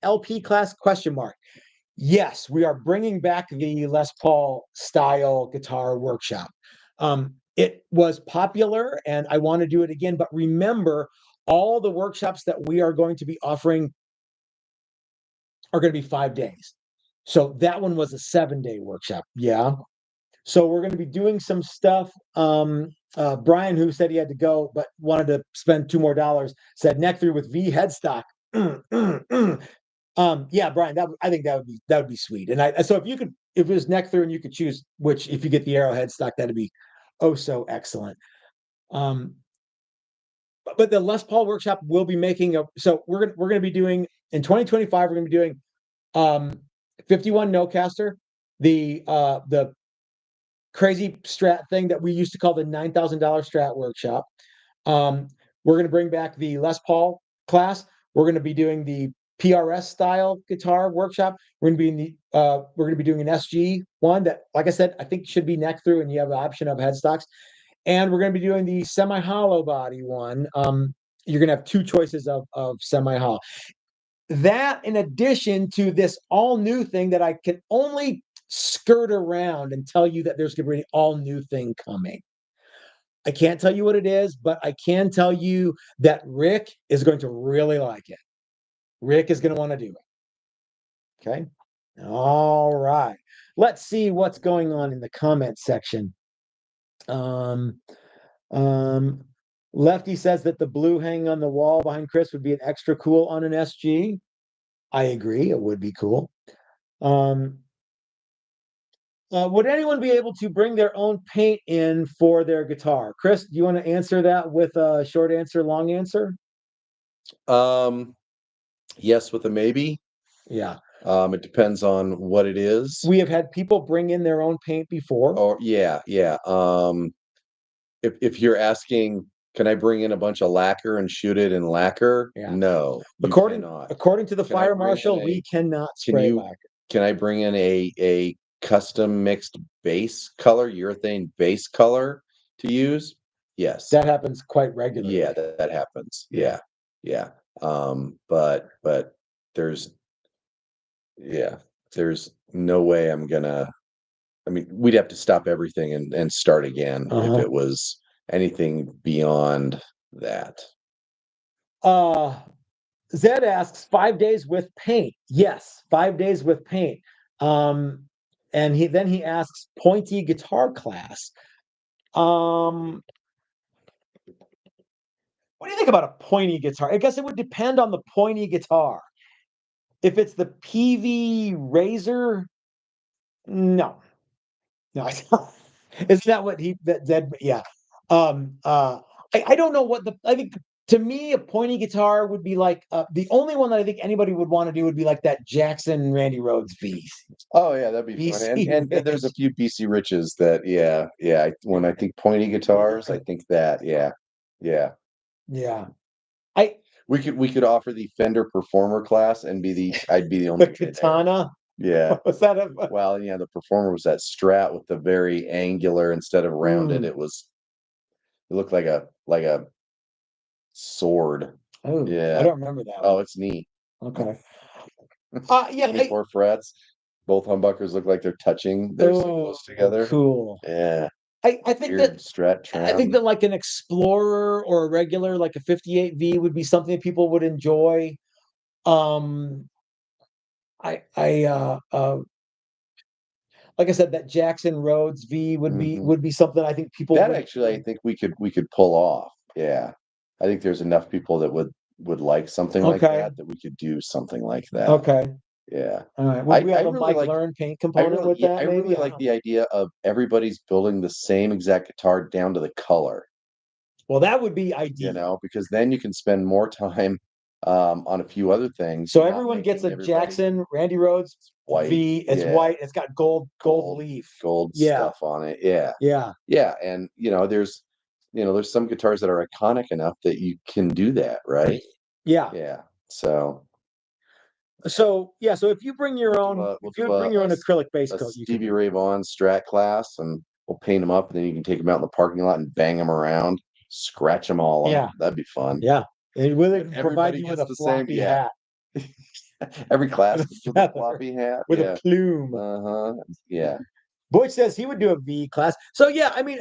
LP class ? Yes, we are bringing back the Les Paul style guitar workshop. It was popular and I want to do it again, but remember, all the workshops that we are going to be offering are going to be 5 days. So that one was a 7-day workshop. Yeah. So we're going to be doing some stuff. Brian, who said he had to go but wanted to spend $2 more, said neck through with V headstock. Yeah, Brian, I think that would be sweet. And so if it was neck through and you could choose which, if you get the arrow headstock, that'd be oh so excellent. But the Les Paul workshop will be making so we're gonna be doing in 2025. We're gonna be doing 51 Nocaster, the crazy strat thing that we used to call the $9,000 strat workshop. We're going to bring back the Les Paul class. We're going to be doing the PRS style guitar workshop. We're going to be doing an SG one that, like I said, I think should be neck through, and you have an option of headstocks. And we're going to be doing the semi hollow body one. You're going to have two choices of semi hollow. That, in addition to this all new thing that I can only skirt around and tell you that there's going to be an all new thing coming. I can't tell you what it is, but I can tell you that Rick is going to really like it. Rick is going to want to do it. Okay. All right. Let's see what's going on in the comment section. Lefty says that the blue hanging on the wall behind Chris would be an extra cool on an SG. I agree. It would be cool. Would anyone be able to bring their own paint in for their guitar? Chris, do you want to answer that with a short answer, long answer? Yes, with a maybe. Yeah. It depends on what it is. We have had people bring in their own paint before. Oh, yeah. If you're asking, can I bring in a bunch of lacquer and shoot it in lacquer? Yeah. No, according to the fire marshal, we cannot spray lacquer. Can I bring in a custom mixed base color, urethane base color to use? Yes. That happens quite regularly. Yeah, that happens. Yeah. But there's no way we'd have to stop everything and start again if it was anything beyond that. Zed asks 5 days with paint. Yes, 5 days with paint. And he asks pointy guitar class. What do you think about a pointy guitar? I guess it would depend on the pointy guitar. If it's the PV Razor, no. Isn't that what Zed? Yeah. I don't know I think. To me, a pointy guitar would be like the only one that I think anybody would want to do would be like that Jackson Randy Rhoads V. Oh yeah, that'd be fun. And there's a few BC Riches that when I think pointy guitars, I think that yeah. We could offer the Fender Performer class and I'd be the only the Katana. Yeah. Was that well, yeah, the Performer was that Strat with the very angular instead of rounded. It looked like a sword. Oh, yeah. I don't remember that. Oh, it's neat. Okay. 24 frets. Both humbuckers look like they're touching their cymbals together. Cool. Yeah. I think that Strat tram. I think that like an Explorer or a regular like a 58V would be something that people would enjoy. Like I said, that Jackson Rhodes V would be something I think people I think we could pull off. Yeah. I think there's enough people that would like something like that we could do something like that. Okay. Yeah. All right. Would we have a learn paint component with that? I really like the idea of everybody's building the same exact guitar down to the color. Well, that would be ideal. Because then you can spend more time on a few other things. So everyone gets a Jackson Randy Rhoads white V. It's white. It's got gold leaf, stuff on it. Yeah. And there's some guitars that are iconic enough that you can do that, right? Yeah. So if you bring your own, acrylic base coat, Stevie Ray Vaughan Strat class, and we'll paint them up, and then you can take them out in the parking lot and bang them around, scratch them all up. That'd be fun. Yeah, and we'll provide you with a floppy hat. Every class with a floppy hat. with Yeah. a plume. Yeah. Butch says he would do a V class. So yeah, I mean,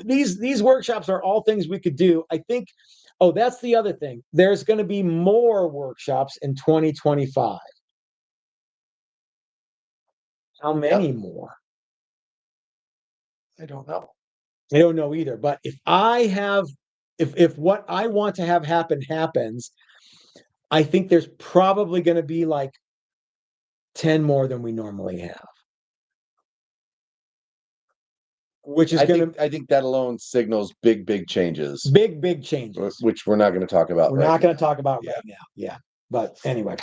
these workshops are all things we could do. I think. Oh, that's the other thing. There's going to be more workshops in 2025. How many more? I don't know. I don't know either. But if what I want to have happen happens, I think there's probably going to be like 10 more than we normally have. Which is going to, I think that alone signals big changes. big changes. Which we're not going to talk about. We're not going to talk about right now. Yeah. But anyway,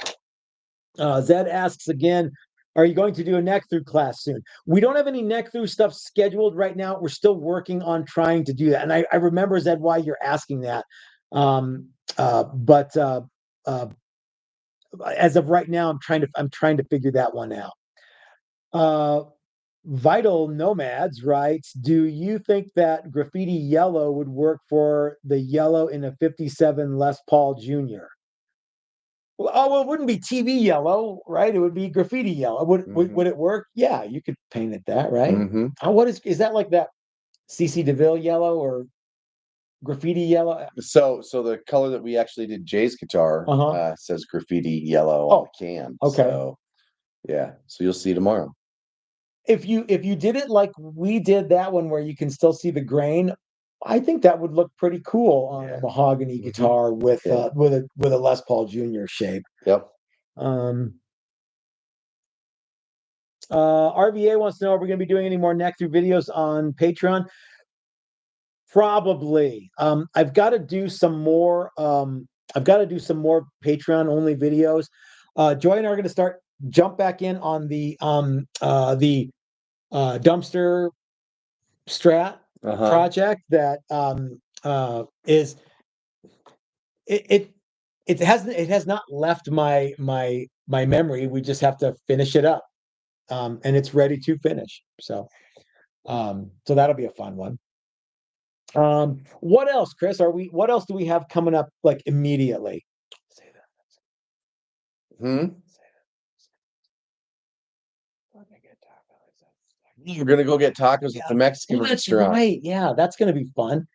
Zed asks again, are you going to do a neck through class soon? We don't have any neck through stuff scheduled right now. We're still working on trying to do that. And I remember, Zed, why you're asking that. But as of right now, I'm trying to figure that one out. Vital Nomads writes, do you think that graffiti yellow would work for the yellow in a 57 Les Paul Jr.? Well, it wouldn't be TV yellow, right? It would be graffiti yellow. Would it work? Yeah, you could paint it that, right? What is that, like that CC DeVille yellow or graffiti yellow? So the color that we actually did Jay's guitar says graffiti yellow on the can. Okay. So yeah, so you'll see tomorrow. If you did it like we did that one where you can still see the grain, I think that would look pretty cool on a mahogany guitar with a Les Paul Jr. shape. Yep. RVA wants to know, are we going to be doing any more neck through videos on Patreon? Probably. I've got to do some more. I've got to do some more Patreon only videos. Joy and I are going to jump back in on the dumpster strat project that is it has not left my memory. We just have to finish it up, and it's ready to finish. So that'll be a fun one. What else, Chris? What else do we have coming up like immediately? Say that. We're gonna go get tacos at the Mexican restaurant. Right. Yeah, that's gonna be fun.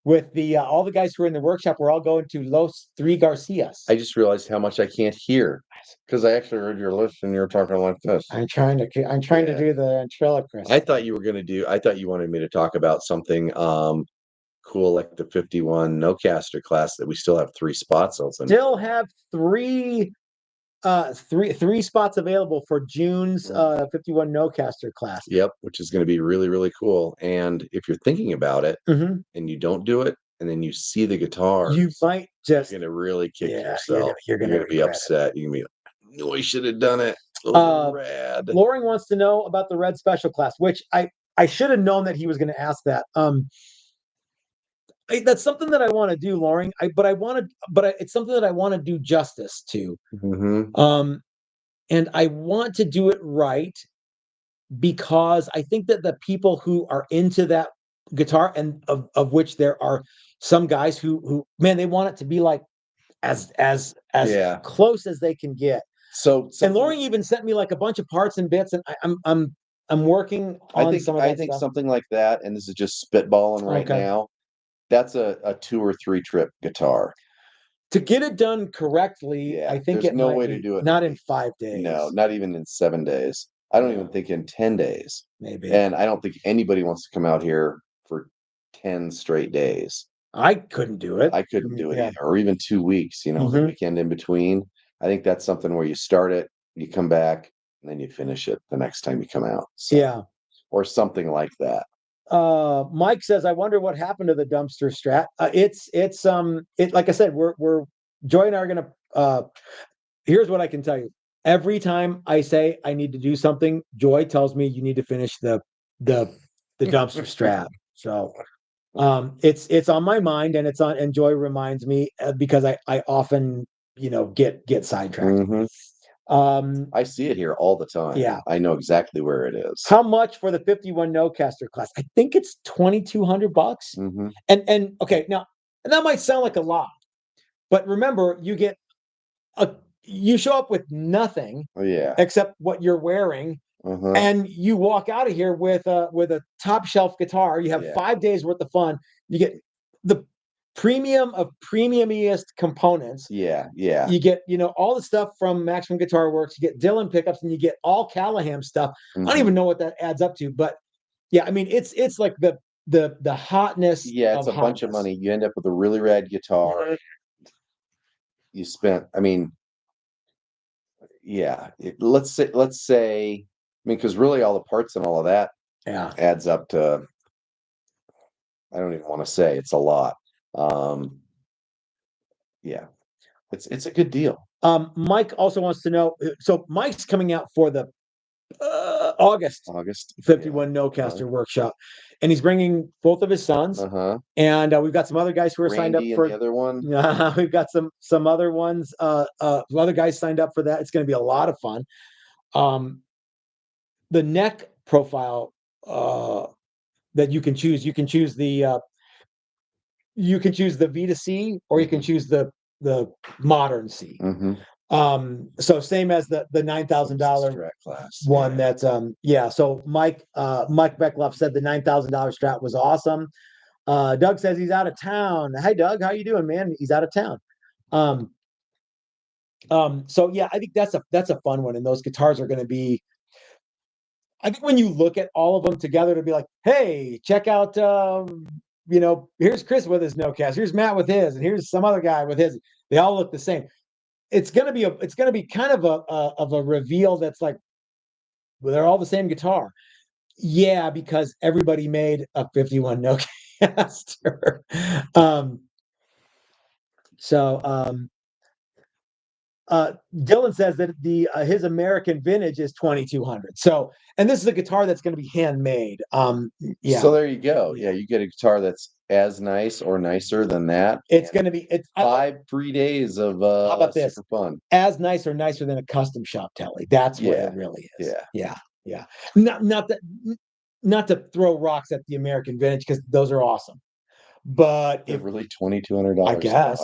With the all the guys who are in the workshop, we're all going to Los Three Garcias. I just realized how much I can't hear because I actually heard your list and you're talking like this. I'm trying to do the ventriloquist. I thought you wanted me to talk about something cool like the 51 Nocaster class that we still have 3 spots open. Still have three spots available for June's 51 Nocaster class. Yep, which is going to be really cool. And if you're thinking about it and you don't do it, and then you see the guitar, you might just you're going to really kick yourself. You're going to be upset. You're going to be, no, I should have done it. Those are rad. Loring wants to know about the red special class, which I should have known that he was going to ask that. That's something that I want to do, Loring. It's something that I want to do justice to. And I want to do it right because I think that the people who are into that guitar, and of which there are some guys who man, they want it to be like as close as they can get. And Loring even sent me like a bunch of parts and bits, and I'm working on some of that stuff. Something like that, and this is just spitballing right now. That's a 2 or 3 trip guitar. To get it done correctly, I think there's no way to do it. Not in 5 days. No, not even in 7 days. I don't even think in 10 days. Maybe. And I don't think anybody wants to come out here for 10 straight days. I couldn't do it. I couldn't do it either. Or even 2 weeks, the weekend in between. I think that's something where you start it, you come back, and then you finish it the next time you come out. So, or something like that. Mike says, I wonder what happened to the dumpster strat. It's like I said, we're Joy and I are gonna here's what I can tell you. Every time I say I need to do something, Joy tells me you need to finish the dumpster strat. So it's on my mind, and Joy reminds me because I often get sidetracked. I see it here all the time. Yeah, I know exactly where it is. How much for the 51 Nocaster class? I think it's $2,200. And okay, now that might sound like a lot, but remember, you get you show up with nothing except what you're wearing, and you walk out of here with a top shelf guitar. You have 5 days worth of fun. You get the premium of premiumiest components. Yeah. You get, all the stuff from Maximum Guitar Works. You get Dylan pickups, and you get all Callahan stuff. I don't even know what that adds up to, but yeah, I mean, it's like the hotness. Yeah, it's a bunch of money. You end up with a really rad guitar. You spent, I mean, yeah. Let's say, I mean, because really all the parts and all of that adds up to, I don't even want to say, it's a lot. Yeah, it's a good deal. Mike also wants to know. So Mike's coming out for the August 51 Nocaster workshop, and he's bringing both of his sons. And we've got some other guys who are signed up for the other one. We've got some other ones. Other guys signed up for that. It's going to be a lot of fun. The neck profile that you can choose the V to C, or you can choose the modern C. So same as the $9,000 one. That's so Mike Beckloff said the $9,000 Strat was awesome. Doug says he's out of town. Hey Doug, how you doing, man? He's out of town. So yeah, I think that's a fun one, and those guitars are going to be, I think when you look at all of them together, to be like, hey, check out here's Chris with his Nocaster, here's Matt with his, and here's some other guy with his. They all look the same. It's gonna be kind of a reveal that's like, well, they're all the same guitar. Yeah, because everybody made a 51 Nocaster. Dylan says that his American vintage is 2200. So, and this is a guitar that's going to be handmade. So there you go. Yeah, you get a guitar that's as nice or nicer than that. It's going to be 3 days of how about this? Super fun. As nice or nicer than a custom shop Tele. That's what it really is. Yeah. Not to throw rocks at the American vintage, because those are awesome. But they're really $2,200. I guess.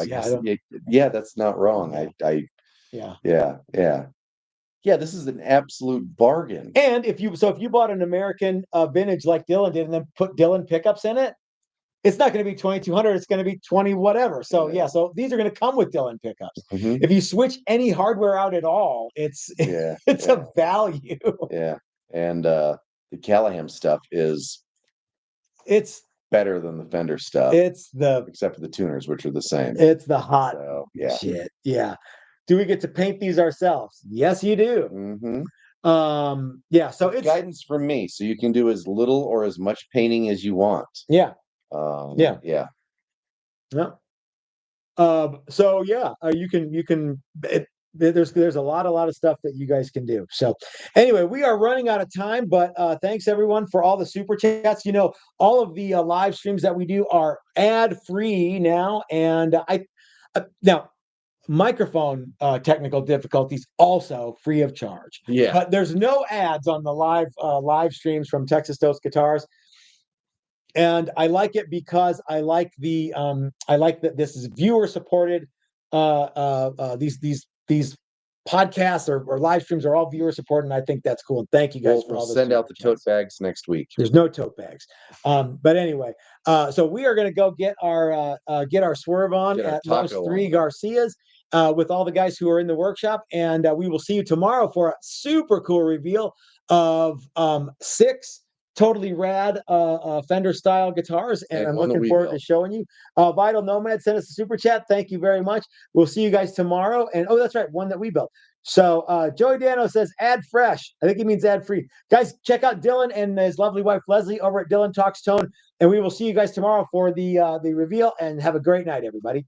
Yeah, that's not wrong. Yeah, this is an absolute bargain. And if you bought an American vintage like Dylan did, and then put Dylan pickups in it, it's not going to be 2,200. It's going to be 20 whatever. So so these are going to come with Dylan pickups. If you switch any hardware out at all, it's a value. Yeah, and the Callahan stuff it's better than the Fender stuff. Except for the tuners, which are the same. It's the hot shit. Yeah. Do we get to paint these ourselves? Yes, you do. So it's guidance from me, so you can do as little or as much painting as you want. You can. There's a lot of stuff that you guys can do. So anyway, we are running out of time, but thanks everyone for all the super chats. All of the live streams that we do are ad free now, and now microphone technical difficulties also free of charge. But there's no ads on the live streams from Texas Toast Guitars. And I like it because I like that this is viewer supported. These podcasts or live streams are all viewer supported, and I think that's cool. And thank you guys for all this. We'll send out the tote bags next week. There's no tote bags. But anyway, so we are going to go get our swerve on at Los Three Garcias with all the guys who are in the workshop, and we will see you tomorrow for a super cool reveal of 6 totally rad Fender style guitars, and I'm looking forward to showing you. Vital Nomad sent us a super chat. Thank you very much. We'll see you guys tomorrow. And that's right, one that we built. So Joey Dano says ad fresh. I think he means ad free. Guys, check out Dylan and his lovely wife Leslie over at Dylan Talks Tone, and we will see you guys tomorrow for the reveal. And have a great night, everybody.